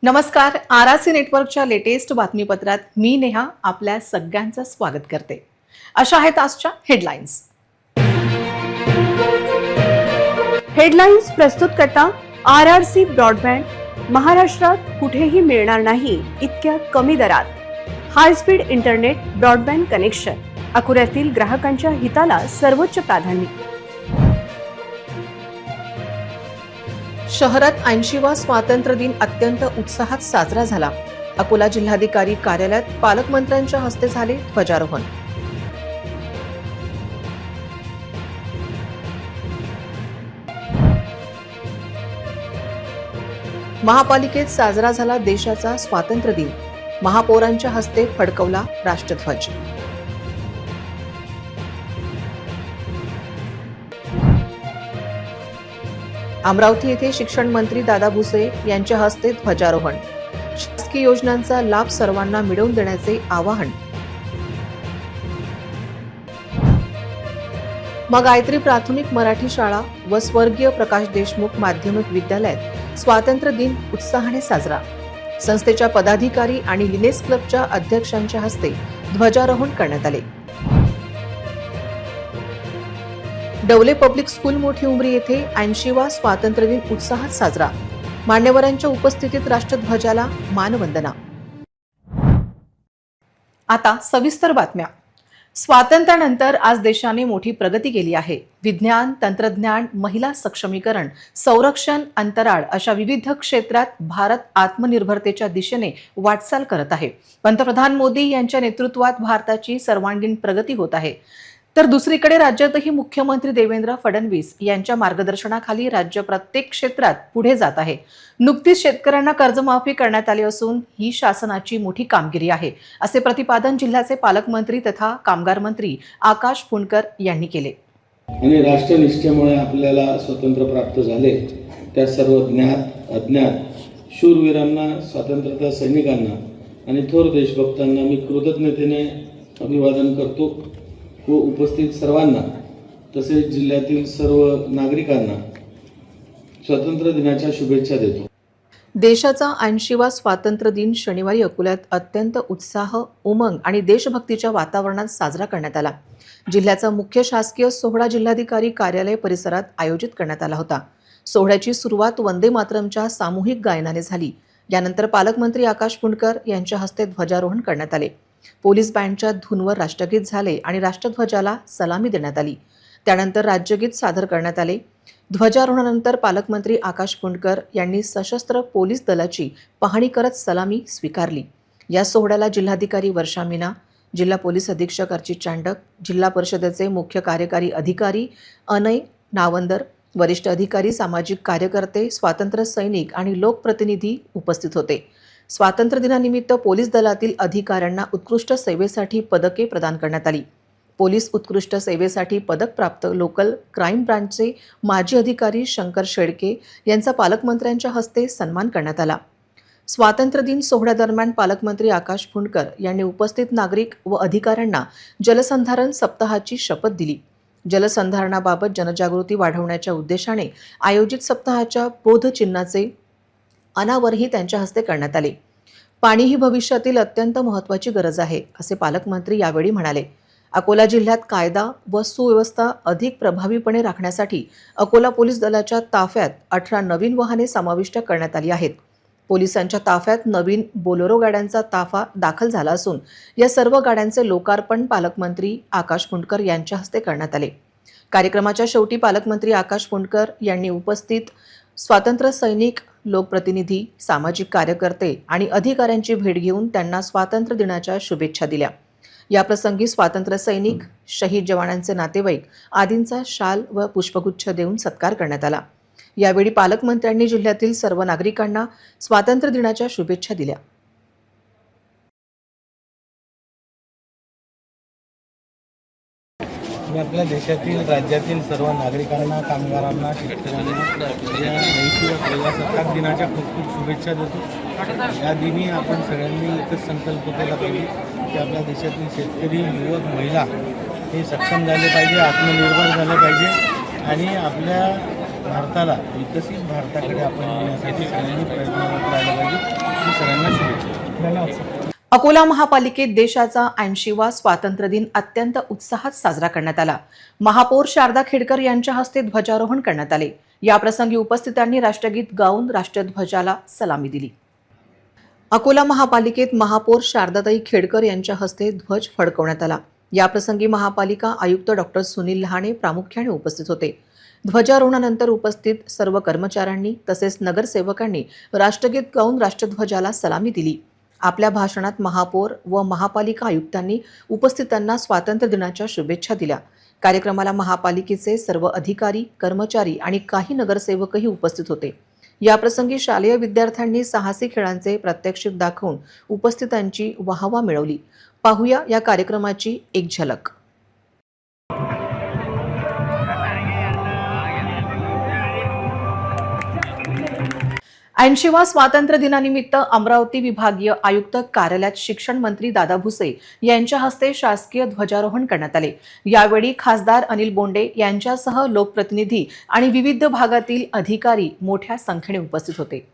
नमस्कार. आरआरसी नेटवर्कच्या लेटेस्ट बातमीपत्रात मी नेहा आपल्या सगळ्यांचं स्वागत करते. अशा आहेत आजच्या हेडलाईन्स. हेडलाईन्स प्रस्तुत करता आरआरसी ब्रॉडबँड. महाराष्ट्रात कुठेही मिळणार नाही इतक्या कमी दरात high speed internet broadband connection. अकोल्यातील ग्राहकांच्या हिताला सर्वोच्च प्राधान्य. शहरात 80वा स्वातंत्र्य दिन अत्यंत उत्साहात साजरा झाला. अकोला जिल्हाधिकारी कार्यालयात पालकमंत्र्यांच्या हस्ते झाले ध्वजारोहण. महापालिकेत साजरा झाला देशाचा स्वातंत्र्य दिन. महापौरांच्या हस्ते फडकवला राष्ट्रध्वज. अमरावती येथे शिक्षण मंत्री दादा भुसे यांच्या हस्ते ध्वजारोहण. शासकीय योजनांचा लाभ सर्वांना मिळवून देण्याचे आवाहन. मग गायत्री प्राथमिक मराठी शाळा व स्वर्गीय प्रकाश देशमुख माध्यमिक विद्यालयात स्वातंत्र्य दिन उत्साहाने साजरा. संस्थेच्या पदाधिकारी आणि लिनेस क्लबच्या अध्यक्षांच्या हस्ते ध्वजारोहण करण्यात आले. डवले पब्लिक स्कूल मोठी उमरी येथे 80वा स्वातंत्र्य दिन उत्साहात साजरा. मान्यवरांच्या उपस्थितीत राष्ट्रध्वजाला मानवंदना. आता सविस्तर बातम्या. स्वातंत्र्यानंतर आज देशाने मोठी प्रगती केली आहे. विज्ञान, तंत्रज्ञान, महिला सक्षमीकरण, संरक्षण, अंतराळ अशा विविध क्षेत्रात भारत आत्मनिर्भरतेच्या दिशेने वाटचाल करत आहे. पंतप्रधान मोदी यांच्या नेतृत्वात भारताची सर्वांगीण प्रगती होत आहे. तर दुसरीकडे राज्यातही मुख्यमंत्री देवेंद्र फडणवीस यांच्या मार्गदर्शनाखाली राज्य प्रत्येक क्षेत्रात पुढे जात आहे. नुकतीच शेतकऱ्यांना कर्जमाफी करण्यात आली असून ही शासनाची मोठी कामगिरी आहे, असे प्रतिपादन जिल्ह्याचे पालकमंत्री तथा कामगार मंत्री आकाश फुंडकर यांनी केले. आणि राष्ट्रनिष्ठेमुळे आपल्याला स्वातंत्र्य प्राप्त झाले. त्या सर्व ज्ञात अज्ञात शूरवीरांना, स्वातंत्र्य सैनिकांना आणि थोर देशभक्तांना मी कृतज्ञतेने अभिवादन करतो व उपस्थित सर्वांना तसेच जिल्ह्यातील सर्व नागरिकांना स्वातंत्र्य दिनाच्या शुभेच्छा देतो. देशाचा 80वा स्वातंत्र्य दिन शनिवारी अकोल्यात अत्यंत उत्साह, उमंग आणि देशभक्तीच्या वातावरणात साजरा करण्यात आला. जिल्ह्याचा मुख्य शासकीय सोहळा जिल्हाधिकारी कार्यालय परिसरात आयोजित करण्यात आला होता. सोहळ्याची सुरुवात वंदे मातरमच्या सामूहिक गायनाने झाली. यानंतर पालकमंत्री आकाश फुंडकर यांच्या हस्ते ध्वजारोहण करण्यात आले. पोलीस बँडच्या धूनवर राष्ट्रगीत झाले आणि राष्ट्रध्वजाला सलामी देण्यात आली. त्यानंतर राज्यगीत सादर करण्यात आले. ध्वजारोहणानंतर पालकमंत्री आकाश फुंडकर यांनी सशस्त्र पोलीस दलाची पाहणी करत सलामी स्वीकारली. या सोहळ्याला जिल्हाधिकारी वर्षा मीना, जिल्हा पोलीस अधीक्षक अर्चित चांडक, जिल्हा परिषदेचे मुख्य कार्यकारी अधिकारी अनय नावंदर, वरिष्ठ अधिकारी, सामाजिक कार्यकर्ते, स्वातंत्र्य सैनिक आणि लोकप्रतिनिधी उपस्थित होते. स्वातंत्र्य दिनानिमित्त पोलीस दलातील अधिकाऱ्यांना उत्कृष्ट सेवेसाठी पदके प्रदान करण्यात आली. पोलीस उत्कृष्ट सेवेसाठी पदक प्राप्त लोकल क्राईम ब्रांचचे माजी अधिकारी शंकर शेडके यांचा पालकमंत्र्यांच्या हस्ते सन्मान करण्यात आला. स्वातंत्र्य दिन सोहळ्यादरम्यान पालकमंत्री आकाश फुंडकर यांनी उपस्थित नागरिक व अधिकाऱ्यांना जलसंधारण सप्ताहाची शपथ दिली. जलसंधारणाबाबत जनजागृती वाढवण्याच्या उद्देशाने आयोजित सप्ताहाच्या बोधचिन्हाचे अनावरही त्यांच्या हस्ते करण्यात आले. पाणी ही भविष्यातील अत्यंत महत्त्वाची गरज आहे, असे पालकमंत्री यावेळी म्हणाले. अकोला जिल्ह्यात कायदा व सुव्यवस्था अधिक प्रभावीपणे राखण्यासाठी अकोला पोलीस दलाच्या ताफ्यात 18 नवीन वाहने समाविष्ट करण्यात आली आहेत. पोलिसांच्या ताफ्यात नवीन बोलेरो गाड्यांचा ताफा दाखल झाला असून या सर्व गाड्यांचे लोकार्पण पालकमंत्री आकाश फुंडकर यांच्या हस्ते करण्यात आले. कार्यक्रमाच्या शेवटी पालकमंत्री आकाश फुंडकर यांनी उपस्थित स्वातंत्र्य सैनिक, लोकप्रतिनिधी, सामाजिक कार्यकर्ते आणि अधिकाऱ्यांची भेट घेऊन त्यांना स्वातंत्र्य दिनाच्या शुभेच्छा दिल्या. याप्रसंगी स्वातंत्र्य सैनिक, शहीद जवानांचे नातेवाईक आदींचा शाल व पुष्पगुच्छ देऊन सत्कार करण्यात आला. यावेळी पालकमंत्र्यांनी जिल्ह्यातील सर्व नागरिकांना स्वातंत्र्य दिनाच्या शुभेच्छा दिल्या. मी आपल्या देशातील, राज्यातील सर्व नागरिकांना, कामगारांना, शेतकऱ्यांना या 80व्या प्रजासत्ताक दिनाच्या खूप खूप शुभेच्छा देतो. या दिनी आपण सगळ्यांनी एकच संकल्प केला पाहिजे की आपल्या देशातील शेतकरी, युवक, महिला हे सक्षम झाले पाहिजे, आत्मनिर्भर झाले पाहिजे आणि आपल्या भारताला विकसित भारताकडे आपण नेण्यासाठी सगळ्यांनी प्रयत्न करत राहिला पाहिजे. मी सगळ्यांना शुभेच्छा. अकोला महापालिकेत देशाचा 80वा स्वातंत्र्य दिन अत्यंत उत्साहात साजरा करण्यात आला. महापौर शारदा खेडकर यांच्या हस्ते ध्वजारोहण करण्यात आले. याप्रसंगी उपस्थितांनी राष्ट्रगीत गाऊन राष्ट्रध्वजाला सलामी दिली. अकोला महापालिकेत महापौर शारदाताई खेडकर यांच्या हस्ते ध्वज फडकवण्यात आला. याप्रसंगी महापालिका आयुक्त डॉक्टर सुनील लहाणे प्रामुख्याने उपस्थित होते. ध्वजारोहणानंतर उपस्थित सर्व कर्मचाऱ्यांनी तसेच नगरसेवकांनी राष्ट्रगीत गाऊन राष्ट्रध्वजाला सलामी दिली. आपल्या भाषणात महापौर व महापालिका आयुक्तांनी उपस्थितांना स्वातंत्र्य दिनाच्या शुभेच्छा दिल्या. कार्यक्रमाला महापालिकेचे सर्व अधिकारी, कर्मचारी आणि काही नगरसेवकही उपस्थित होते. याप्रसंगी शालेय विद्यार्थ्यांनी साहसी खेळांचे प्रात्यक्षिक दाखवून उपस्थितांची वाहवा मिळवली. पाहूया या कार्यक्रमाची एक झलक. 80वा स्वातंत्र्य दिनानिमित्त अमरावती विभागीय आयुक्त कार्यालयात शिक्षण मंत्री दादा भुसे यांच्या हस्ते शासकीय ध्वजारोहण करण्यात आले. यावेळी खासदार अनिल बोंडे यांच्यासह लोकप्रतिनिधी आणि विविध भागातील अधिकारी मोठ्या संख्येने उपस्थित होते.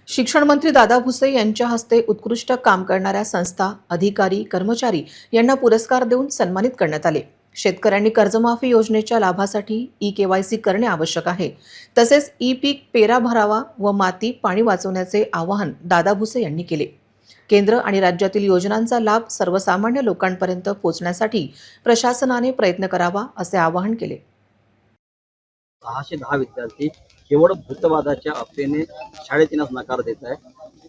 शिक्षण मंत्री दादा भुसे यांच्या हस्ते उत्कृष्ट काम करणाऱ्या संस्था, अधिकारी, कर्मचारी यांना पुरस्कार देऊन सन्मानित करण्यात आले. शेतकऱ्यांनी कर्जमाफी योजनेच्या लाभासाठी ई-केवायसी करणे आवश्यक आहे. तसेच ई-पीक पेरा भरावा व माती पाणी वाचवण्याचे आवाहन दादा भुसे यांनी केले. केंद्र आणि राज्यातील योजनांचा लाभ सर्वसामान्य लोकांपर्यंत पोहोचण्यासाठी प्रशासनाने प्रयत्न करावा असे आवाहन केले. 610 विद्यार्थी केवळ भूतवादाच्या अफवेने शाळेत येण्यास नकार देत आहे.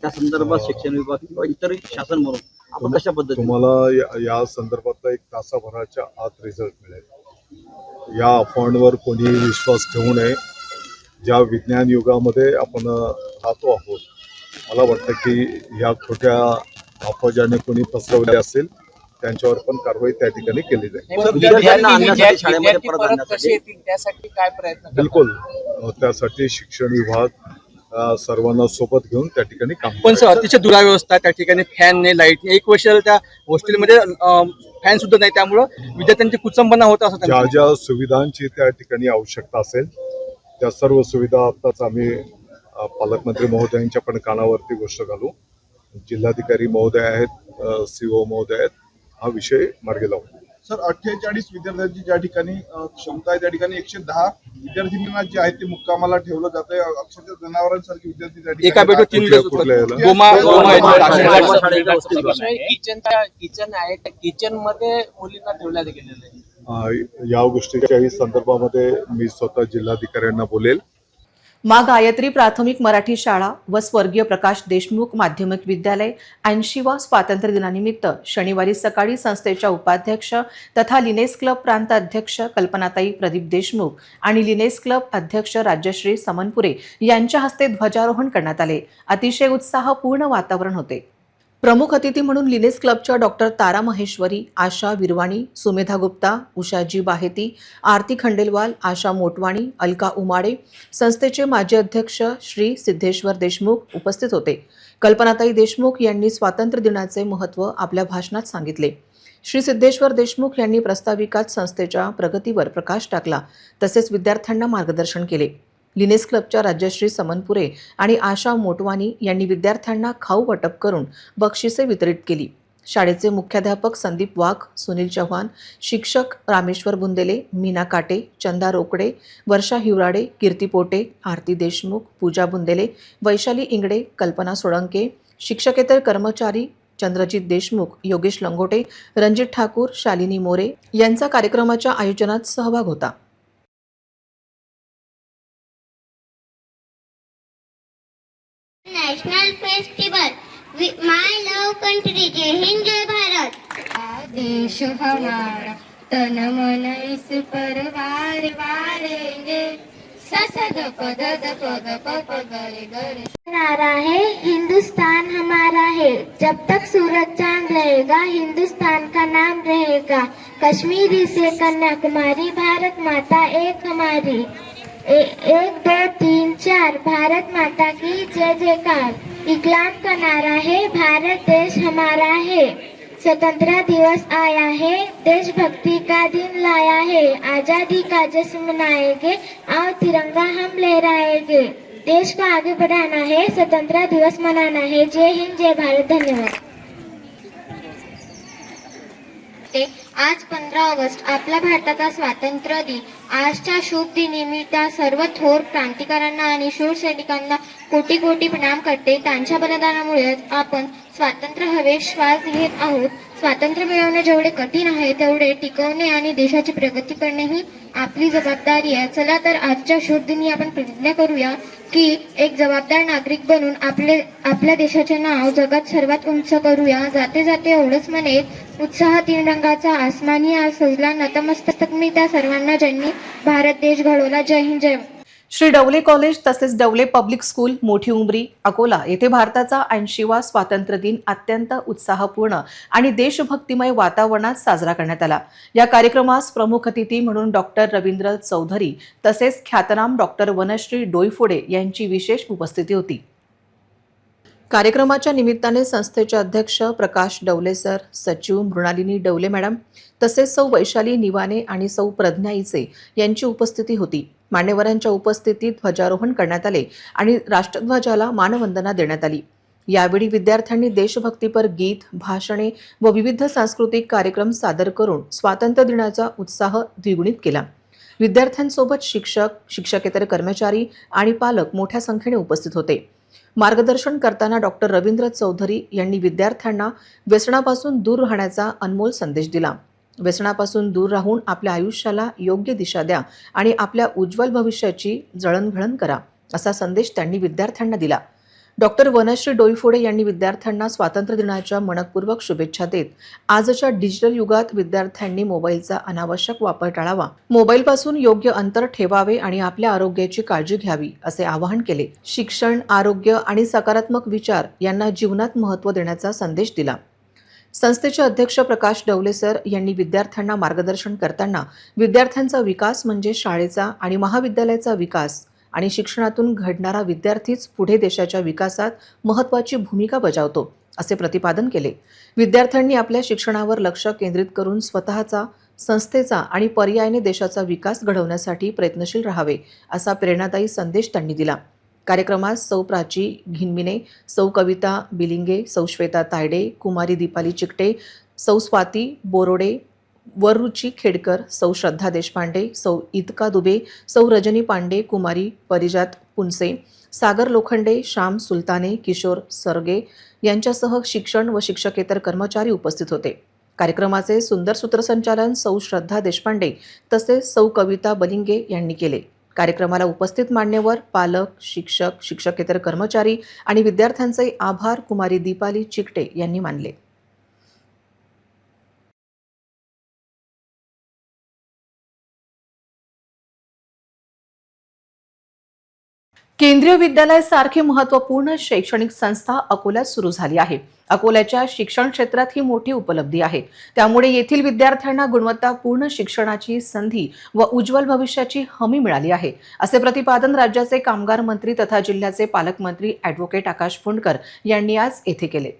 त्या संदर्भात शिक्षण विभाग किंवा इतर शासन म्हणून आपण कशा पद्धतीने तुम्हाला या संदर्भातला 1 तासाभराच्या आत रिझल्ट मिळेल. या अफवांवर कोणी विश्वास ठेवू नये. ज्या विज्ञान युगामध्ये आपण राहतो आहोत, मला वाटतं की या खोट्या अफवा ज्याने कोणी पसरवल्या असेल त्यांच्यावर पण कारवाई त्या ठिकाणी केली जाईल. विद्यार्थ्यांना आणण्यासाठी शाळेमध्ये परत आणण्यासाठी त्यासाठी काय प्रयत्न करतात? बिलकुल, त्यासाठी शिक्षण विभाग सर्वांना सोबत घेऊन त्या ठिकाणी काम पण करेल. अतिशय दुराव्यवस्था त्या ठिकाणी, फॅन नाही, लाईट नाही. 1 वर्ष त्या हॉस्टेलमध्ये फॅन सुद्धा नाही, त्यामुळं विद्यार्थ्यांची कुचंबना होत असं ज्या ज्या सुविधांची त्या ठिकाणी आवश्यकता असेल त्या सर्व सुविधा आताच आम्ही पालकमंत्री महोदयांच्या पण कानावरती गोष्ट घालू. जिल्हाधिकारी महोदय आहेत, CO महोदय आहेत, हा विषय मार्गी लावू. सर, 48 विद्यार्थ्यांची ज्या ठिकाणी क्षमता आहे त्या ठिकाणी 110 विद्यार्थ्यांना जे आहे ते मुक्कामाला ठेवलं जात आहे. अक्षरशः जनावरांसारखे विद्यार्थी त्या एका ठिकाणी बेडवर 3 दिवस कुठल्या याला? किचन आहे, त्या किचन मध्ये मुलींना ठेवण्यात गेलेलं आहे. या गोष्टीच्याही संदर्भामध्ये मी स्वतः जिल्हाधिकाऱ्यांना बोलेल. मा गायत्री प्राथमिक मराठी शाळा व स्वर्गीय प्रकाश देशमुख माध्यमिक विद्यालय 80वा स्वातंत्र्य दिनानिमित्त शनिवारी सकाळी संस्थेच्या उपाध्यक्ष तथा लिनेस क्लब प्रांत अध्यक्ष कल्पनाताई प्रदीप देशमुख आणि लिनेस क्लब अध्यक्ष राज्यश्री समनपुरे यांच्या हस्ते ध्वजारोहण करण्यात आले. अतिशय उत्साहपूर्ण वातावरण होते. प्रमुख अतिथी म्हणून लिनेस क्लबच्या डॉक्टर तारा महेश्वरी, आशा विरवाणी, सुमेधा गुप्ता, उषाजी बाहेती, आरती खंडेलवाल, आशा मोटवाणी, अलका उमाडे, संस्थेचे माजी अध्यक्ष श्री सिद्धेश्वर देशमुख उपस्थित होते. कल्पनाताई देशमुख यांनी स्वातंत्र्य दिनाचे महत्त्व आपल्या भाषणात सांगितले. श्री सिद्धेश्वर देशमुख यांनी प्रास्ताविकात संस्थेच्या प्रगतीवर प्रकाश टाकला. तसेच विद्यार्थ्यांना मार्गदर्शन केले. लिनेस क्लबच्या राज्यश्री समनपुरे आणि आशा मोटवानी यांनी विद्यार्थ्यांना खाऊ वाटप करून बक्षिसे वितरित केली. शाळेचे मुख्याध्यापक संदीप वाघ, सुनील चव्हाण, शिक्षक रामेश्वर बुंदेले, मीना काटे, चंदा रोकडे, वर्षा हिवराडे, कीर्ती पोटे, आरती देशमुख, पूजा बुंदेले, वैशाली इंगडे, कल्पना सोळंके, शिक्षकेतर कर्मचारी चंद्रजित देशमुख, योगेश लंगोटे, रणजित ठाकूर, शालिनी मोरे यांचा कार्यक्रमाच्या आयोजनात सहभाग होता. नेशनल फेस्टिवल माय लव कंट्री, जय हिंद जय भारत. देश हमारा तन मन इस पर वार वारेंगे, ससद पद पद पद गरे गरे. नारा है हिंदुस्तान हमारा है, जब तक सूरज चांद रहेगा हिंदुस्तान का नाम रहेगा. कश्मीरी से कन्याकुमारी भारत माता एक हमारी. 1 2 3 4 भारत माता की जय जयकार. इकलाम का नारा है भारत देश हमारा है. स्वतंत्रता दिवस आया है, देशभक्ति का दिन लाया है. आजादी का जश्न मनाएंगे, आओ तिरंगा हम लहराएंगे. देश को आगे बढ़ाना है, स्वतंत्रता दिवस मनाना है। जय हिंद, जय भारत, धन्यवाद। आज 15 ऑगस्ट आपला भारताचा स्वातंत्र्य दिन। आजच्या शुभ दिनी मी त्या सर्व थोर क्रांतिकारांना आणि शूर सैनिकांना कोटी कोटी प्रणाम करते। त्यांच्या बलिदानामुळे आपण स्वातंत्र्य हवे श्वास घेत आहोत। स्वातंत्र्य मिळवणे जेवढे कठीण आहे तेवढे टिकवणे आणि देशाची प्रगती करणे ही आपली जबाबदारी आहे। चला तर आजच्या शुभ दिनी आपण प्रतिज्ञा करूया की एक जबाबदार नागरिक बनून आपल्या देशाचे नाव जगात सर्वात उंच करूया। जाते जाते एवढंच म्हणेल, उत्साह तीन रंगाचा आसमानी आज सजला, नतमस्तक मी त्या सर्वांना ज्यांनी भारत देश घडवला। जय हिंद, जय भारत। श्री डवले कॉलेज तसेच डवले पब्लिक स्कूल मोठी उमरी अकोला येथे भारताचा 80वा स्वातंत्र्य दिन अत्यंत उत्साहपूर्ण आणि देशभक्तिमय वातावरणात साजरा करण्यात आला। या कार्यक्रमास प्रमुख अतिथी म्हणून डॉक्टर रवींद्र चौधरी तसेच ख्यातनाम डॉक्टर वनश्री डोईफोडे यांची विशेष उपस्थिती होती। कार्यक्रमाच्या निमित्ताने संस्थेचे अध्यक्ष प्रकाश डवले सर, सचिव मृणालिनी डवले मॅडम तसेच सौ वैशाली निवाने आणि सौ प्रज्ञा इचे यांची उपस्थिती होती। मान्यवरांच्या उपस्थितीत ध्वजारोहण करण्यात आले आणि राष्ट्रध्वजाला मानवंदना देण्यात आली। यावेळी विद्यार्थ्यांनी देशभक्तीपर गीत, भाषणे व विविध सांस्कृतिक कार्यक्रम सादर करून स्वातंत्र्य दिनाचा उत्साह द्विगुणित केला। विद्यार्थ्यांसोबत शिक्षक, शिक्षकेतर कर्मचारी आणि पालक मोठ्या संख्येने उपस्थित होते। मार्गदर्शन करताना डॉक्टर रवींद्र चौधरी यांनी विद्यार्थ्यांना व्यसनापासून दूर राहण्याचा अनमोल संदेश दिला। व्यसनापासून दूर राहून आपल्या आयुष्याला योग्य दिशा द्या आणि आपल्या उज्ज्वल भविष्याची जळणघळण करा असा संदेश त्यांनी विद्यार्थ्यांना दिला। डॉक्टर वनश्री डोईफोडे यांनी विद्यार्थ्यांना स्वातंत्र्य दिनाच्या मनपूर्वक शुभेच्छा देत आजच्या डिजिटल युगात विद्यार्थ्यांनी मोबाईलचा अनावश्यक वापर टाळावा, मोबाईलपासून योग्य अंतर ठेवावे आणि आपल्या आरोग्याची काळजी घ्यावी असे आवाहन केले। शिक्षण, आरोग्य आणि सकारात्मक विचार यांना जीवनात महत्त्व देण्याचा संदेश दिला। संस्थेचे अध्यक्ष प्रकाश डवले सर यांनी विद्यार्थ्यांना मार्गदर्शन करताना विद्यार्थ्यांचा विकास म्हणजे शाळेचा आणि महाविद्यालयाचा विकास आणि शिक्षणातून घडणारा विद्यार्थीच पुढे देशाच्या विकासात महत्त्वाची भूमिका बजावतो असे प्रतिपादन केले। विद्यार्थ्यांनी आपल्या शिक्षणावर लक्ष केंद्रित करून स्वतःचा, संस्थेचा आणि पर्यायाने देशाचा विकास घडवण्यासाठी प्रयत्नशील राहावे असा प्रेरणादायी संदेश त्यांनी दिला। कार्यक्रमात सौ प्राची घिनमिने, सौ कविता बिलिंगे, सौ श्वेता तायडे, कुमारी दीपाली चिकटे, सौ स्वाती बोरोडे, वररुची खेडकर, सौ श्रद्धा देशपांडे, सौ इतका दुबे, सौ रजनी पांडे, कुमारी परिजात पुनसे, सागर लोखंडे, श्याम सुलताने, किशोर सरगे यांच्यासह शिक्षण व शिक्षकेतर कर्मचारी उपस्थित होते। कार्यक्रमाचे सुंदर सूत्रसंचालन सौ श्रद्धा देशपांडे तसेच सौ कविता बलिंगे यांनी केले। कार्यक्रमाला उपस्थित मान्यवर, पालक, शिक्षक, शिक्षकेतर कर्मचारी आणि विद्यार्थ्यांचे आभार कुमारी दीपाली चिकटे यांनी मानले। केंद्रीय विद्यालय सारखी महत्त्वपूर्ण शैक्षणिक संस्था अकोल्यात सुरू झाली आहे। अकोल्याच्या शिक्षण क्षेत्रात ही मोठी उपलब्धी आहे। त्यामुळे येथील विद्यार्थ्यांना गुणवत्तापूर्ण शिक्षणाची संधी व उज्ज्वल भविष्याची हमी मिळाली आहे असे प्रतिपादन राज्याचे कामगार मंत्री तथा जिल्ह्याचे पालकमंत्री ॲडव्होकेट आकाश फुंडकर यांनी आज येथे केले।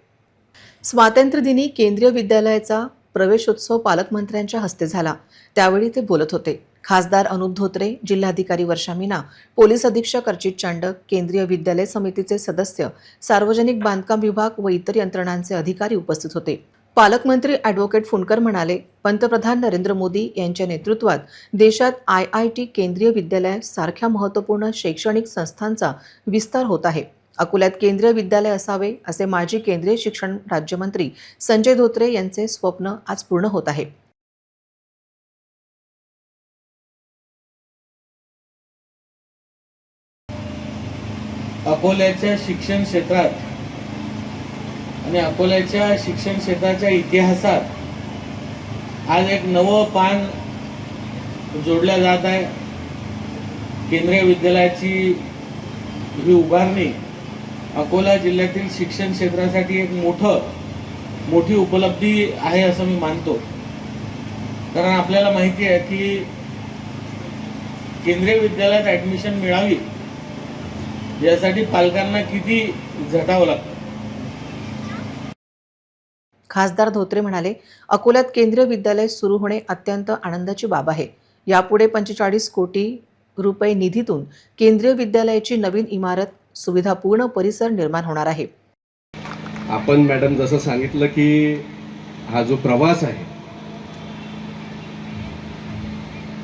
स्वातंत्र्य दिनी केंद्रीय विद्यालयाचा प्रवेशोत्सव पालकमंत्र्यांच्या हस्ते झाला। त्यावेळी ते बोलत होते। खासदार अनुप धोत्रे, जिल्हाधिकारी वर्षा मीना, पोलीस अधीक्षक अर्चित चांडक, केंद्रीय विद्यालय समितीचे सदस्य, सार्वजनिक बांधकाम विभाग व इतर यंत्रणांचे अधिकारी उपस्थित होते। पालकमंत्री ॲडव्होकेट फुंडकर म्हणाले, पंतप्रधान नरेंद्र मोदी यांच्या नेतृत्वात देशात IIT केंद्रीय विद्यालय सारख्या महत्त्वपूर्ण शैक्षणिक संस्थांचा विस्तार होत आहे। अकोल्यात केंद्रीय विद्यालय असावे असे माजी केंद्रीय शिक्षण राज्यमंत्री संजय धोत्रे यांचे स्वप्न आज पूर्ण होत आहे। अकोल्याच्या शिक्षण क्षेत्रात आणि अकोल्याच्या शिक्षण क्षेत्राच्या इतिहासात आज एक नवं पान जोडल्या जात आहे। केंद्रीय विद्यालयाची ही उभारणी अकोला जिल्ह्यातील शिक्षण क्षेत्रासाठी एक मोठी उपलब्धी आहे असं मी मानतो। कारण आपल्याला माहिती आहे की केंद्रीय विद्यालयात ॲडमिशन मिळावी यासाठी पालकांना किती झटावं लागतं। खासदार धोत्रे म्हणाले, अकोल्यात केंद्रीय विद्यालय सुरू होणे अत्यंत आनंदाची बाब आहे। यापुढे 45 कोटी रुपये निधीतून केंद्रीय विद्यालयाची नवीन इमारत, सुविधापूर्ण परिसर निर्माण होणार आहे. आपण मॅडम जसं सांगितलं की हा जो प्रवास आहे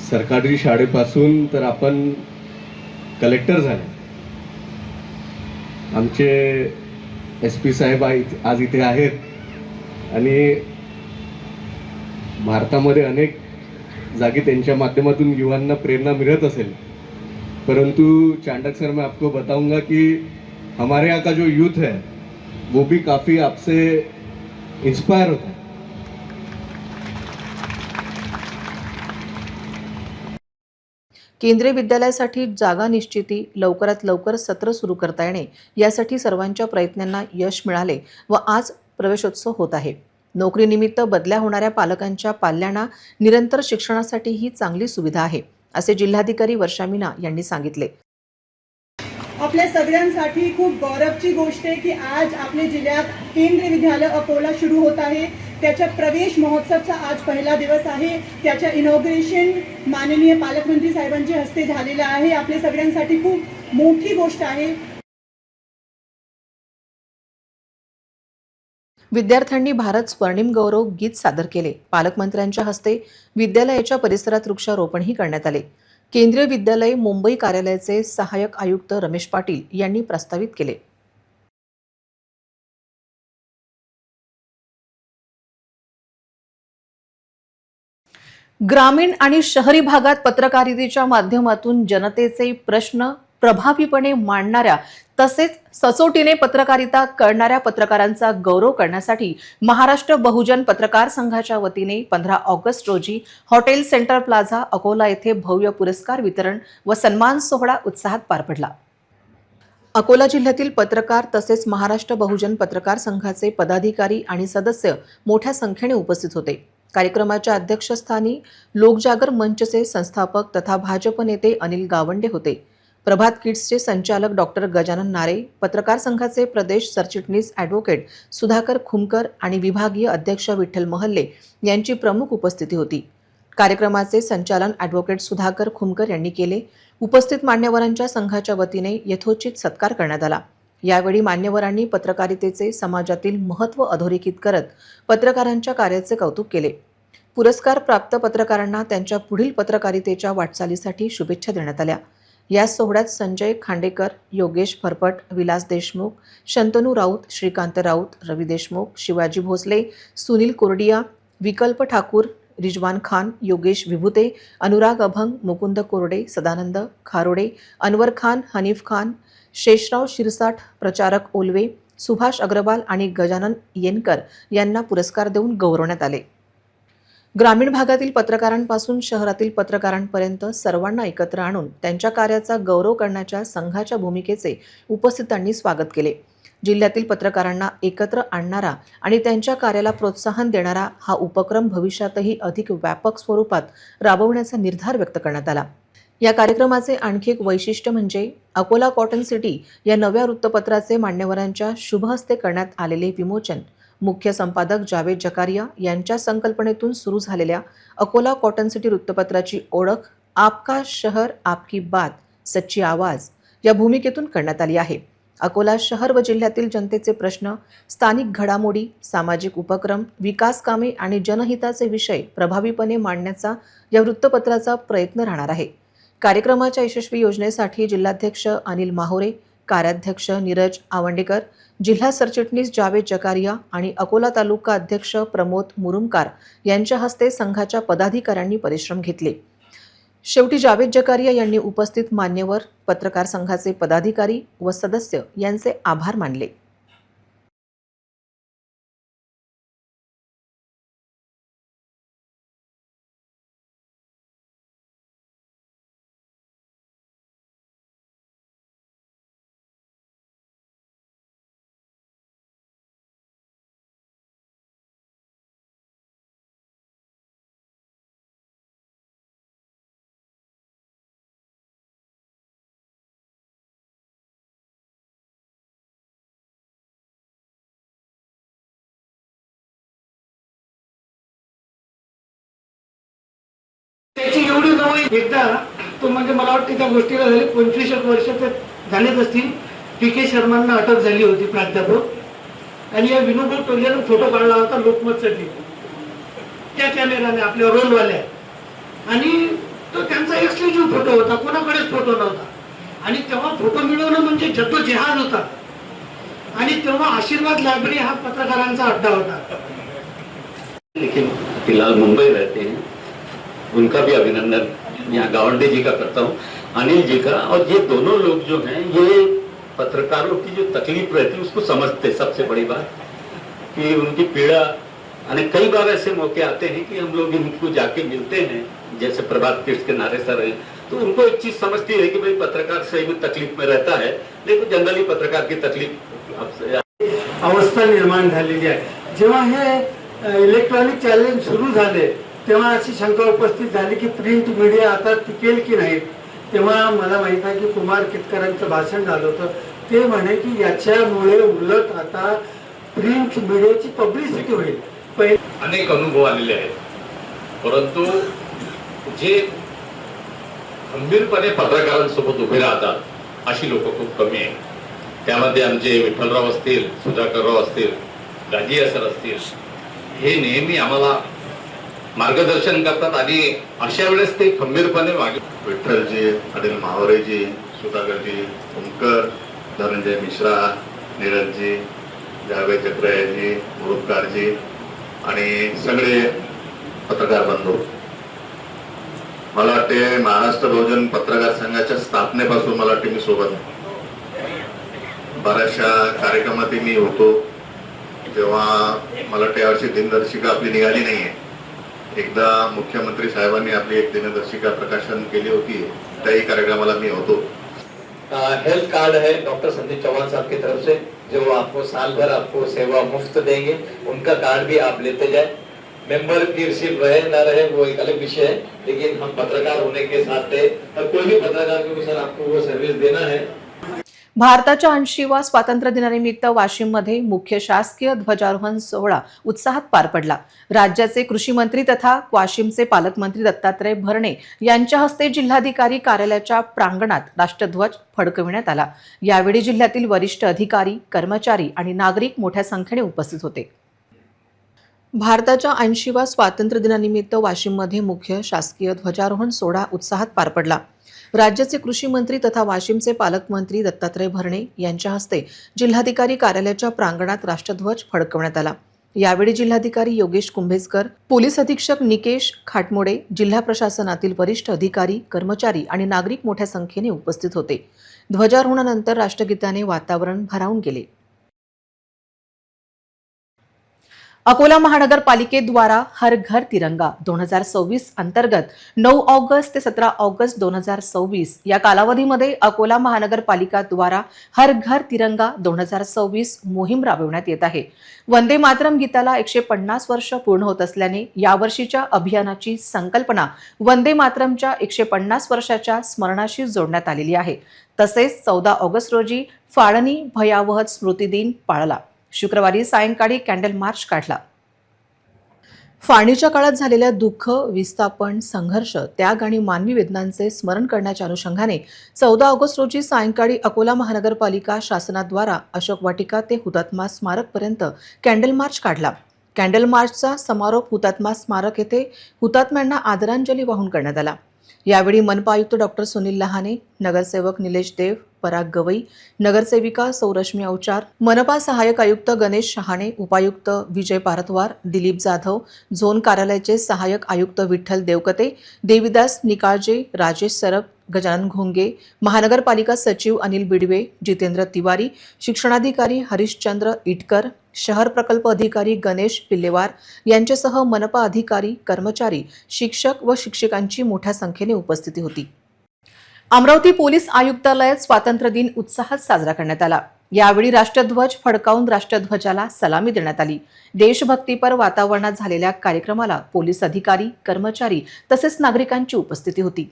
सरकारी शाळेपासून तर आपण कलेक्टर झाले. आमचे SP साहेब आज इथे आहेत आणि भारतामध्ये अनेक जागी त्यांच्या माध्यमातून युवांना प्रेरणा मिलत असेल, परंतु चांडक सर मैं आपको बताऊंगा कि हमारे यहाँ का जो यूथ है वो भी काफ़ी आपसे इंस्पायर होता है. केंद्रीय विद्यालयासाठी जागा निश्चिती, लवकरात लवकर सत्र सुरू करता येणे यासाठी सर्वांच्या प्रयत्नांना यश मिळाले व आज प्रवेशोत्सव होत आहे. नोकरीनिमित्त बदल्या होणाऱ्या पालकांच्या पाल्यांना निरंतर शिक्षणासाठी ही चांगली सुविधा आहे, असे जिल्हाधिकारी वर्षा मीना यांनी सांगितले. आपल्या सगळ्यांसाठी खूप गौरवची गोष्ट आहे की आज आपल्या जिल्ह्यात केंद्रीय विद्यालय अकोला सुरू होत आहे. त्याच्या प्रवेश महोत्सवचा आज पहिला दिवस आहे. त्याच्या इनॉग्रेशन माननीय पालकमंत्री साहेबांच्या हस्ते झालेला आहे. आपल्या सगळ्यांसाठी खूप मोठी गोष्ट आहे. विद्यार्थ्यांनी भारत स्वर्णिम गौरव गीत सादर केले. पालकमंत्र्यांच्या हस्ते विद्यालयाच्या परिसरात वृक्षारोपणही करण्यात आले. केंद्रीय विद्यालय मुंबई कार्यालयाचे सहाय्यक आयुक्त रमेश पाटील यांनी प्रस्तावित केले. ग्रामीण आणि शहरी भागात पत्रकारितेच्या माध्यमातून जनतेचे प्रश्न प्रभावीपणे मांडणाऱ्या तसेच सचोटीने पत्रकारिता करणाऱ्या पत्रकारांचा गौरव करण्यासाठी महाराष्ट्र बहुजन पत्रकार संघाच्या वतीने 15 ऑगस्ट रोजी हॉटेल सेंटर प्लाझा अकोला येथे भव्य पुरस्कार वितरण व सन्मान सोहळा उत्साहात पार पडला. अकोला जिल्ह्यातील पत्रकार तसेच महाराष्ट्र बहुजन पत्रकार संघाचे पदाधिकारी आणि सदस्य मोठ्या संख्येने उपस्थित होते. कार्यक्रमाच्या अध्यक्षस्थानी लोकजागर मंचचे संस्थापक तथा भाजप नेते अनिल गावंडे होते. प्रभात किड्सचे संचालक डॉक्टर गजानन नारे, पत्रकार संघाचे प्रदेश सरचिटणीस ॲडव्होकेट सुधाकर खुमकर आणि विभागीय अध्यक्ष विठ्ठल महल्ले यांची प्रमुख उपस्थिती होती. कार्यक्रमाचे संचालन ॲडव्होकेट सुधाकर खुमकर यांनी केले. उपस्थित मान्यवरांच्या संघाच्या वतीने यथोचित सत्कार करण्यात आला. यावेळी मान्यवरांनी पत्रकारितेचे समाजातील महत्त्व अधोरेखित करत पत्रकारांच्या कार्याचे कौतुक केले. पुरस्कार प्राप्त पत्रकारांना त्यांच्या पुढील पत्रकारितेच्या वाटचालीसाठी शुभेच्छा देण्यात आल्या. या सोहळ्यात संजय खांडेकर, योगेश फरपट, विलास देशमुख, शंतनू राऊत, श्रीकांत राऊत, रवी देशमुख, शिवाजी भोसले, सुनील कोरडिया, विकल्प ठाकूर, रिजवान खान, योगेश विभुते, अनुराग अभंग, मुकुंद कोरडे, सदानंद खारोडे, अनवर खान, हनीफ खान, शेषराव शिरसाठ, प्रचारक ओलवे, सुभाष अग्रवाल आणि गजानन येनकर यांना पुरस्कार देऊन गौरवण्यात आले. ग्रामीण भागातील पत्रकारांपासून शहरातील पत्रकारांपर्यंत सर्वांना एकत्र आणून त्यांच्या कार्याचा गौरव करण्याच्या संघाच्या भूमिकेचे उपस्थितांनी स्वागत केले. जिल्ह्यातील पत्रकारांना एकत्र आणणारा आणि त्यांच्या कार्याला प्रोत्साहन देणारा हा उपक्रम भविष्यातही अधिक व्यापक स्वरूपात राबवण्याचा निर्धार व्यक्त करण्यात आला. या कार्यक्रमाचे आणखी एक वैशिष्ट्य म्हणजे अकोला कॉटन सिटी या नव्या वृत्तपत्राचे मान्यवरांच्या शुभ हस्ते करण्यात आलेले विमोचन. मुख्य संपादक जावेद जकारिया यांच्या संकल्पनेतून सुरू झालेल्या अकोला कॉटन सिटी वृत्तपत्राची ओळख आपका शहर आपकी बात सच्ची आवाज या भूमिकेतून करण्यात आली आहे. अकोला शहर व जिल्ह्यातील जनतेचे प्रश्न, स्थानिक घडामोडी, सामाजिक उपक्रम, विकास कामे आणि जनहिताचे विषय प्रभावीपणे मांडण्याचा या वृत्तपत्राचा प्रयत्न राहणार आहे. कार्यक्रमाच्या यशस्वी योजनेसाठी जिल्हाध्यक्ष अनिल माहोरे, कार्याध्यक्ष नीरज आवंडेकर, जिल्हा सरचिटणीस जावेद जकारिया आणि अकोला तालुका अध्यक्ष प्रमोद मुरुमकार यांच्या हस्ते संघाच्या पदाधिकाऱ्यांनी परिश्रम घेतले. शेवटी जावेद जकारिया यांनी उपस्थित मान्यवर, पत्रकार संघाचे पदाधिकारी व सदस्य यांचे आभार मानले. त्याची एवढी जवळ एकदा तो म्हणजे मला वाटतं त्या गोष्टीला झाली 25 वर्ष तर झालेच असतील. PK शर्मांना अटक झाली होती प्राध्यापक, आणि या विनोबा टोलेनं फोटो काढला होता लोकमतसाठी त्या कॅमेराने आपल्या रोलवाल्या, आणि तो त्यांचा एक्सक्लुझिव्ह फोटो होता, कोणाकडेच फोटो नव्हता. आणि तेव्हा फोटो मिळवणं म्हणजे जद्दोजहाद होता. आणि तेव्हा आशीर्वाद लायब्ररी हा पत्रकारांचा अड्डा होता. लेकिन फिलहाल मुंबई रहते हैं, उनका भी अभिनंदन यहाँ गावंडे जी का करता हूँ, अनिल जी का. और ये दोनों लोग जो हैं ये पत्रकारों की जो तकलीफ रहती है उसको समझते. सबसे बड़ी बात कि उनकी पीड़ा, और कई बार ऐसे मौके आते हैं कि हम लोग इनको जाके मिलते हैं, जैसे प्रभात किड्स के नारे सर हैं, तो उनको एक चीज समझती है कि भाई पत्रकार सही में तकलीफ में रहता है, लेकिन जनरली पत्रकार की तकलीफ अवस्था निर्माण झालेली आहे. जेव्हा हे इलेक्ट्रॉनिक चॅलेंज सुरू झाले तेव्हा अशी शंका उपस्थित झाली की प्रिंट मीडिया आता टिकेल की नाही. तेव्हा मला माहित आहे की कुमार कितकरांचं भाषण झालं होतं. ते म्हणे की याच्यामुळे उलट आता प्रिंट मीडियाची पब्लिसिटी होईल. अनेक अनुभव आलेले आहेत, परंतु जे खंबीरपणे पत्रकारांसोबत उभे राहतात अशी लोक खूप कमी आहेत. त्यामध्ये आमचे विठ्ठलराव असतील, सुधाकरराव असतील, गाजिया सर असतील, हे नेहमी आम्हाला मार्गदर्शन करतात आणि अशा वेळेस ते खंबीरपणे मागे. विठ्ठलजी, अनिल महावरेजी, सुधाकरजी, ओमकर, धनंजय मिश्रा, नीरजजी, जावेद चक्रयाजी, मुरुदकरजी आणि सगळे पत्रकार बंधू. मला वाटते महाराष्ट्र बहुजन पत्रकार संघाच्या स्थापनेपासून मला वाटते मी सोबत आहे. बऱ्याचशा कार्यक्रमात मी होतो तेव्हा मला वाटते यावर्षी दिनदर्शिका आपली निघाली नाहीये. एकदा मुख्यमंत्री साहेबांनी आपली एक दिनदर्शिका प्रकाशन केली होती, त्याही कार्यक्रमाला मी होतो. हेल्थ कार्ड है डॉक्टर संदीप चौहान साहब की तरफ से, जो आपको साल भर आपको सेवा मुफ्त देंगे. उनका कार्ड भी आप लेते जाए. मेंबर की रिसीव रहे ना रहे वो एक अलग विषय है, लेकिन हम पत्रकार होने के साथ थे और कोई भी पत्रकार को सर आपको वो सर्विस देना है. भारताच्या 80वा स्वातंत्र्य दिनानिमित्त वाशिममध्ये मुख्य शासकीय ध्वजारोहण सोहळा उत्साहात पार पडला. राज्याचे कृषी मंत्री तथा वाशिमचे पालकमंत्री दत्तात्रय भरणे यांच्या हस्ते जिल्हाधिकारी कार्यालयाच्या प्रांगणात राष्ट्रध्वज फडकविण्यात आला. यावेळी जिल्ह्यातील वरिष्ठ अधिकारी, कर्मचारी आणि नागरिक मोठ्या संख्येने उपस्थित होते. भारताच्या 80वा स्वातंत्र्य दिनानिमित्त वाशिममध्ये मुख्य शासकीय ध्वजारोहण सोहळा उत्साहात पार पडला. राज्याचे कृषी मंत्री तथा वाशिमचे पालकमंत्री दत्तात्रय भरणे यांच्या हस्ते जिल्हाधिकारी कार्यालयाच्या प्रांगणात राष्ट्रध्वज फडकवण्यात आला. यावेळी जिल्हाधिकारी योगेश कुंभेजकर, पोलीस अधीक्षक निकेश खाटमोडे, जिल्हा प्रशासनातील वरिष्ठ अधिकारी, कर्मचारी आणि नागरिक मोठ्या संख्येने उपस्थित होते. ध्वजारोहणानंतर राष्ट्रगीताने वातावरण भारावून गेले. अकोला महानगरपालिकेद्वारा हर घर तिरंगा 2026 अंतर्गत 9 ऑगस्ट ते 17 ऑगस्ट 2026 या कालावधीमध्ये अकोला महानगरपालिकाद्वारा हर घर तिरंगा 2026 मोहीम राबवण्यात येत आहे. वंदे मातरम गीताला 150 वर्ष पूर्ण होत असल्याने यावर्षीच्या अभियानाची संकल्पना वंदे मातरमच्या 150 वर्षाच्या स्मरणाशी जोडण्यात आलेली आहे. तसेच 14 ऑगस्ट रोजी फाळणी भयावह स्मृती दिन पाळला. शुक्रवारी सायंकाळी कॅन्डल मार्च काढला. फाळणीच्या काळात झालेल्या दुःख, विस्थापन, संघर्ष, त्याग आणि मानवी वेदनांचे स्मरण करण्याच्या अनुषंगाने 14 ऑगस्ट रोजी सायंकाळी अकोला महानगरपालिका शासनाद्वारा अशोक वाटिका ते हुतात्मा स्मारकपर्यंत कॅन्डल मार्च काढला. कॅन्डल मार्चचा समारोप हुतात्मा स्मारक येथे हुतात्म्यांना आदरांजली वाहून करण्यात आला. यावेळी मनपा आयुक्त डॉक्टर सुनील लहाने, नगरसेवक निलेश देव, पराग गवई, नगरसेविका सौरश्मी अवचार, मनपा सहाय्यक आयुक्त गणेश शहाणे, उपायुक्त विजय पारतवार, दिलीप जाधव, झोन कार्यालयाचे सहाय्यक आयुक्त विठ्ठल देवकते, देविदास निकाळजे, राजेश सरप, गजानन घोंगे, महानगरपालिका सचिव अनिल बिडवे, जितेंद्र तिवारी, शिक्षणाधिकारी हरिश्चंद्र इटकर, शहर प्रकल्प अधिकारी गणेश पिल्लेवार यांच्यासह मनपा अधिकारी, कर्मचारी, शिक्षक व शिक्षिकांची मोठ्या संख्येने उपस्थिती होती. अमरावती पोलीस आयुक्तालयात स्वातंत्र्य दिन उत्साहात साजरा करण्यात आला. यावेळी राष्ट्रध्वज फडकावून राष्ट्रध्वजाला सलामी देण्यात आली. देशभक्तीपर वातावरणात झालेल्या कार्यक्रमाला पोलीस अधिकारी, कर्मचारी तसेच नागरिकांची उपस्थिती होती.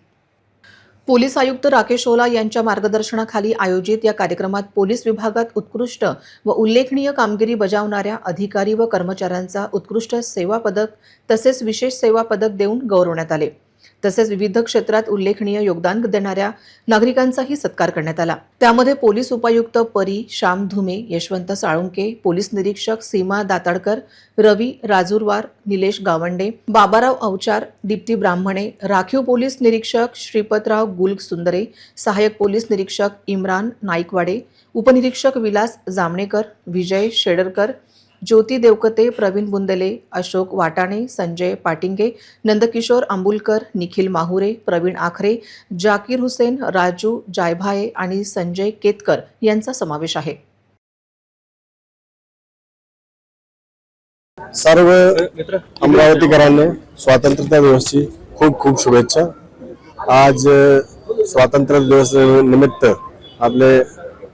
पोलीस आयुक्त राकेश ओला यांच्या मार्गदर्शनाखाली आयोजित या कार्यक्रमात पोलीस विभागात उत्कृष्ट व उल्लेखनीय कामगिरी बजावणाऱ्या अधिकारी व कर्मचाऱ्यांचा उत्कृष्ट सेवा पदक तसेच विशेष सेवा पदक देऊन गौरवण्यात आले. तसेच विविध क्षेत्रात उल्लेखनीय योगदान देणाऱ्या नागरिकांचाही सत्कार करण्यात आला। त्यामध्ये पोलीस उपायुक्त परी श्याम धुमे, यशवंत साळुंके, पोलीस निरीक्षक सीमा दाताडकर, रवी राजूरवार, निलेश गावंडे, बाबाराव अवचार, दीप्ती ब्राह्मणे, राखीव पोलीस निरीक्षक श्रीपतराव गुलसुंदरे, सहाय्यक पोलीस निरीक्षक इम्रान नाईकवाडे, उपनिरीक्षक विलास जामणेकर, विजय शेडरकर, ज्योती देवकते, प्रवीण बुंदेले, अशोक वाटाणे, संजय पाटिंगे, नंदकिशोर आंबुलकर, निखिल माहुरे, प्रवीण आखरे, जाकीर हुसेन, राजू जायभाये आणि संजय केतकर यांचा समावेश आहे। सर्व अमरावतीकरांना स्वातंत्र्य दिवसाची खूप खूप शुभेच्छा। आज स्वातंत्र्य दिवस निमित्त आपले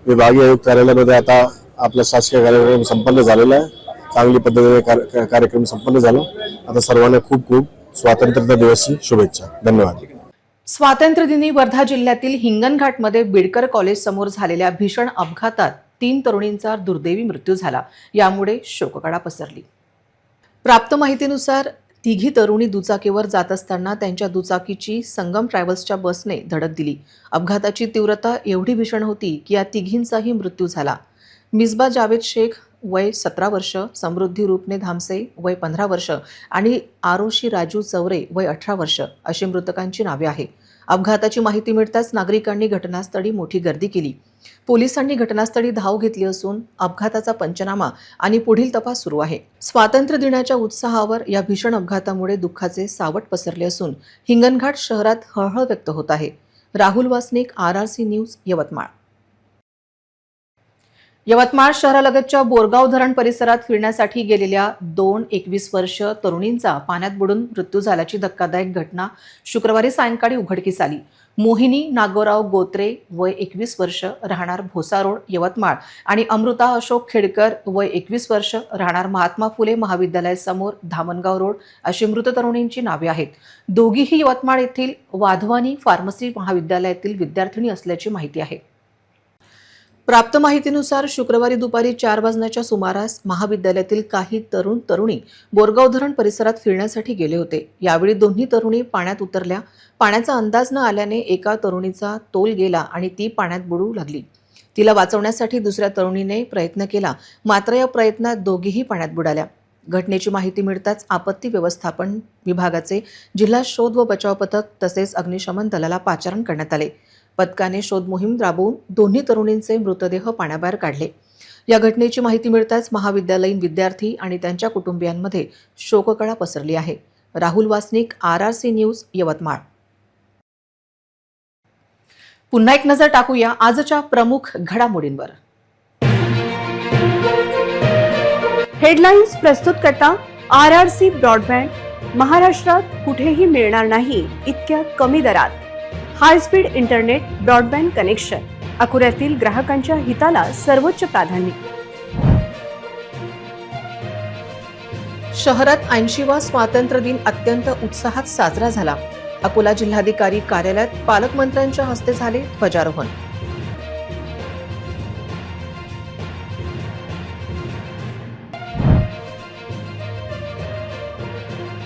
विभागीय आयुक्त कार्यालयामध्ये आता आपला शासकीय कार्यक्रम संपन्न झालेला आहे। चांगली पद्धतीने कार्यक्रम संपन्न झाला। आता सर्वांना खूप खूप स्वातंत्र्य दिवसाची शुभेच्छा। धन्यवाद। स्वातंत्र्य दिनी वर्धा जिल्ह्यातील हिंगणघाटमध्ये बिडकर कॉलेज समोर झालेल्या भीषण अपघातात 3 तरुणींचा दुर्दैवी मृत्यू झाला। यामुळे शोककळा पसरली। प्राप्त माहितीनुसार तिघी तरुणी दुचाकीवर जात असताना त्यांच्या दुचाकीची संगम ट्रॅव्हल्सच्या बसने धडक दिली। अपघाताची तीव्रता एवढी भीषण होती की या तिघींचाही मृत्यू झाला। मिसबा जावेद शेख वय 17 वर्ष, समृद्धी रूपने धामसे वय 15 वर्ष आणि आरोशी राजू चौरे वय 18 वर्ष अशी मृतकांची नावे आहे। अपघाताची माहिती मिळताच नागरिकांनी घटनास्थळी मोठी गर्दी केली। पोलिसांनी घटनास्थळी धाव घेतली असून अपघाताचा पंचनामा आणि पुढील तपास सुरू आहे। स्वातंत्र्य दिनाच्या उत्साहावर या भीषण अपघातामुळे दुःखाचे सावट पसरले असून हिंगणघाट शहरात हळहळ व्यक्त होत आहे। Rahul Vasnik, RRC news, Yavatmal. यवतमाळ शहरालगतच्या बोरगाव धरण परिसरात फिरण्यासाठी गेलेल्या 2 21 वर्ष तरुणींचा पाण्यात बुडून मृत्यू झाल्याची धक्कादायक घटना शुक्रवारी सायंकाळी उघडकीस आली। मोहिनी नागोराव गोत्रे वय 21 वर्ष, राहणार भोसा रोड, यवतमाळ आणि अमृता अशोक खेडकर वय 21 वर्ष, राहणार महात्मा फुले महाविद्यालयासमोर, धामणगाव रोड अशी मृत तरुणींची नावे आहेत। दोघीही यवतमाळ येथील वाधवानी फार्मसी महाविद्यालयातील विद्यार्थिनी असल्याची माहिती आहे। प्राप्त माहितीनुसार शुक्रवारी दुपारी 4 वाजण्याच्या सुमारास महाविद्यालयातील काही तरुणी बोरगाव धरण परिसरात फिरण्यासाठी गेले होते। यावेळी दोन्ही तरुणी पाण्यात उतरल्या। पाण्याचा अंदाज न आल्याने एका तरुणीचा तोल गेला आणि ती पाण्यात बुडू लागली। तिला वाचवण्यासाठी दुसऱ्या तरुणीने प्रयत्न केला, मात्र या प्रयत्नात दोघीही पाण्यात बुडाल्या। घटनेची माहिती मिळताच आपत्ती व्यवस्थापन विभागाचे जिल्हा शोध व बचाव पथक तसेच अग्निशमन दलाला पाचारण करण्यात आले। पथकाने शोध मोहीम राबवून दोन्ही तरुणींचे मृतदेह पाण्याबाहेर काढले। या घटनेची माहिती मिळताच महाविद्यालयीन विद्यार्थी आणि त्यांच्या कुटुंबियांमध्ये शोककळा पसरली आहे। Rahul Vasnik, RRC news, Yavatmal. पुन्हा एक नजर टाकूया आजच्या प्रमुख घडामोडींवर। हेडलाईन्स प्रस्तुत करता RRC ब्रॉडबँड। महाराष्ट्रात कुठेही मिळणार नाही इतक्या कमी दरात high speed internet broadband connection. अकोल्यातील ग्राहकांच्या हिताला सर्वोच्च प्राधान्य। शहरात 80वा स्वातंत्र्य दिन अत्यंत उत्साहात साजरा झाला। अकोला जिल्हाधिकारी कार्यालयात पालकमंत्र्यांच्या हस्ते झाले ध्वजारोहण।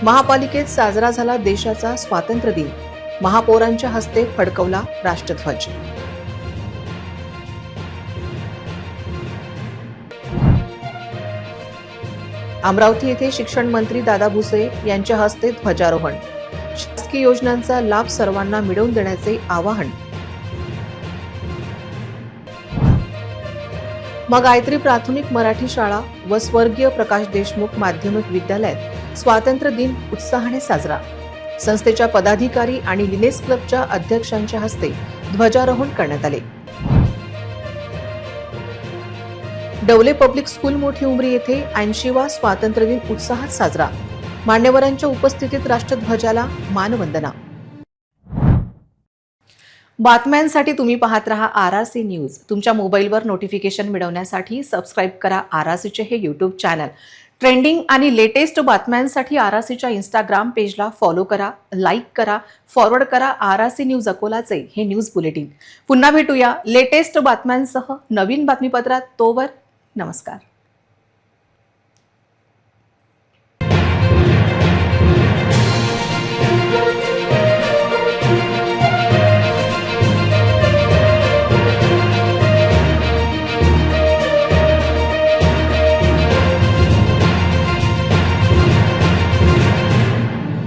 महापालिकेत साजरा झाला देशाचा स्वातंत्र्य दिन। महापौरांच्या हस्ते फडकवला राष्ट्रध्वज। अमरावती येथे शिक्षण मंत्री दादा भुसे यांच्या हस्ते ध्वजारोहण। शासकीय योजनांचा लाभ सर्वांना मिळवून देण्याचे आवाहन। गायत्री प्राथमिक मराठी शाळा व स्वर्गीय प्रकाश देशमुख माध्यमिक विद्यालयात स्वातंत्र्य दिन उत्साहाने साजरा। संस्थेच्या पदाधिकारी आणि लिनेस क्लबच्या अध्यक्षांच्या हस्ते ध्वजारोहण करण्यात आले। डवले पब्लिक स्कूल मोठी उमरी येथे 80वा स्वातंत्र्य दिन उत्साहात साजरा। मान्यवरांच्या उपस्थितीत राष्ट्रध्वजाला मानवंदना। बातम्यांसाठी तुम्ही पाहत रहा RRC न्यूज। तुमच्या मोबाईलवर नोटिफिकेशन मिळवण्यासाठी सबस्क्राईब करा RRCचे हे YouTube चॅनल। ट्रेंडिंग आणि लेटेस्ट बातम्यांसाठी RRCच्या इंस्टाग्राम पेजला फॉलो करा, लाईक करा, फॉरवर्ड करा RRC न्यूज अकोलाचे हे न्यूज बुलेटिन। पुन्हा भेटूया लेटेस्ट बातम्यांसह नवीन बातमीपत्रात। तोवर नमस्कार।